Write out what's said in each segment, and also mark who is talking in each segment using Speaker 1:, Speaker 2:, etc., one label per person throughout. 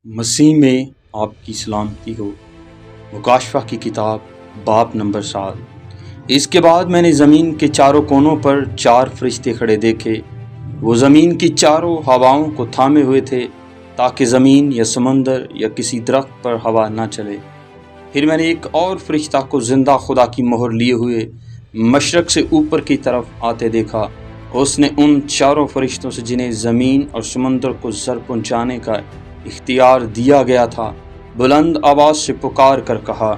Speaker 1: مسیح میں آپ کی سلامتی ہو۔ مکاشفہ کی کتاب باب نمبر 7۔ اس کے بعد میں نے زمین کے چاروں کونوں پر 4 فرشتے کھڑے دیکھے۔ وہ زمین کی چاروں ہواؤں کو تھامے ہوئے تھے تاکہ زمین یا سمندر یا کسی درخت پر ہوا نہ چلے۔ پھر میں نے ایک اور فرشتہ کو زندہ خدا کی مہر لیے ہوئے مشرق سے اوپر کی طرف آتے دیکھا۔ اس نے ان 4 فرشتوں سے جنہیں زمین اور سمندر کو زر پہنچانے کا اختیار دیا گیا تھا بلند آواز سے پکار کر کہا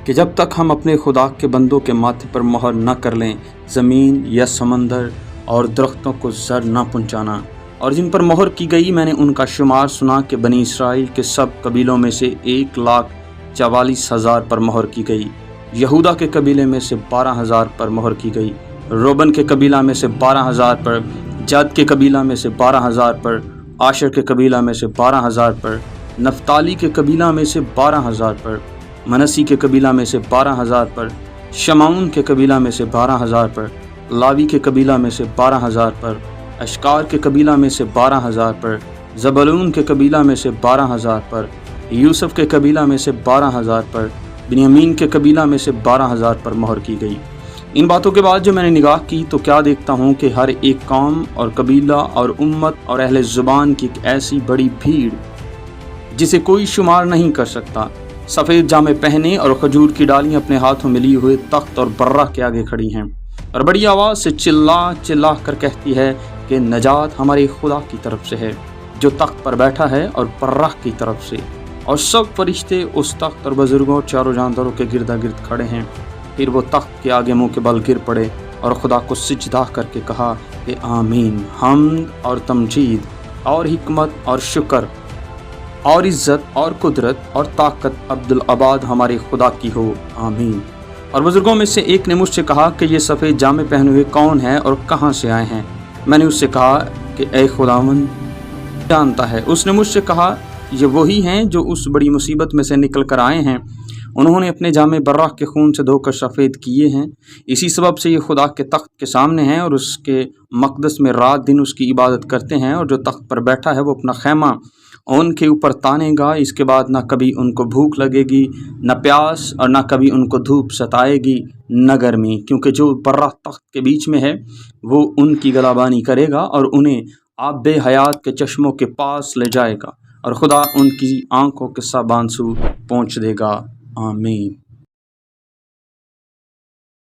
Speaker 1: کہ جب تک ہم اپنے خدا کے بندوں کے ماتھے پر مہر نہ کر لیں زمین یا سمندر اور درختوں کو زر نہ پہنچانا۔ اور جن پر مہر کی گئی میں نے ان کا شمار سنا کہ بنی اسرائیل کے سب قبیلوں میں سے 1,44,000 پر مہر کی گئی، یہودا کے قبیلے میں سے 12,000 پر مہر کی گئی، روبن کے قبیلہ میں سے 12,000 پر، جد کے قبیلہ میں سے 12,000 پر، عاشر کے قبیلہ میں سے 12,000 پر، نفتالی کے قبیلہ میں سے 12,000 پر، منسی کے قبیلہ میں سے 12,000 پر، شمعون کے قبیلہ میں سے 12,000 پر، لاوی کے قبیلہ میں سے 12,000 پر، اشکار کے قبیلہ میں سے 12,000 پر، زبلون کے قبیلہ میں سے 12,000 پر، یوسف کے قبیلہ میں سے 12,000 پر، بنیامین کے قبیلہ میں سے 12,000 پر مہر کی گئی۔ ان باتوں کے بعد جو میں نے نگاہ کی تو کیا دیکھتا ہوں کہ ہر ایک قوم اور قبیلہ اور امت اور اہل زبان کی ایک ایسی بڑی بھیڑ جسے کوئی شمار نہیں کر سکتا، سفید جامے پہنے اور کھجور کی ڈالیاں اپنے ہاتھوں میں لیے ہوئے تخت اور برہ کے آگے کھڑی ہیں، اور بڑی آواز سے چلا چلا کر کہتی ہے کہ نجات ہمارے خدا کی طرف سے ہے جو تخت پر بیٹھا ہے اور برہ کی طرف سے۔ اور سب فرشتے اس تخت اور بزرگوں اور 4 جانداروں کے گردا گرد کھڑے ہیں۔ پھر وہ تخت کے آگے منہ کے بل گر پڑے اور خدا کو سجدہ کر کے کہا کہ آمین، حمد اور تمجید اور حکمت اور شکر اور عزت اور قدرت اور طاقت عبدالآباد ہمارے خدا کی ہو، آمین۔ اور بزرگوں میں سے ایک نے مجھ سے کہا کہ یہ سفید جامے پہنے ہوئے کون ہیں اور کہاں سے آئے ہیں؟ میں نے اس سے کہا کہ اے خداوند جانتا ہے۔ اس نے مجھ سے کہا یہ وہی ہیں جو اس بڑی مصیبت میں سے نکل کر آئے ہیں، انہوں نے اپنے جامے برہ کے خون سے دھو کر سفید کیے ہیں، اسی سبب سے یہ خدا کے تخت کے سامنے ہیں اور اس کے مقدس میں رات دن اس کی عبادت کرتے ہیں، اور جو تخت پر بیٹھا ہے وہ اپنا خیمہ ان کے اوپر تانے گا۔ اس کے بعد نہ کبھی ان کو بھوک لگے گی، نہ پیاس، اور نہ کبھی ان کو دھوپ ستائے گی، نہ گرمی، کیونکہ جو برہ تخت کے بیچ میں ہے وہ ان کی گلابانی کرے گا اور انہیں آب حیات کے چشموں کے پاس لے جائے گا، اور خدا ان کی آنکھوں کے سب آنسو پونچھ دے گا، آمین۔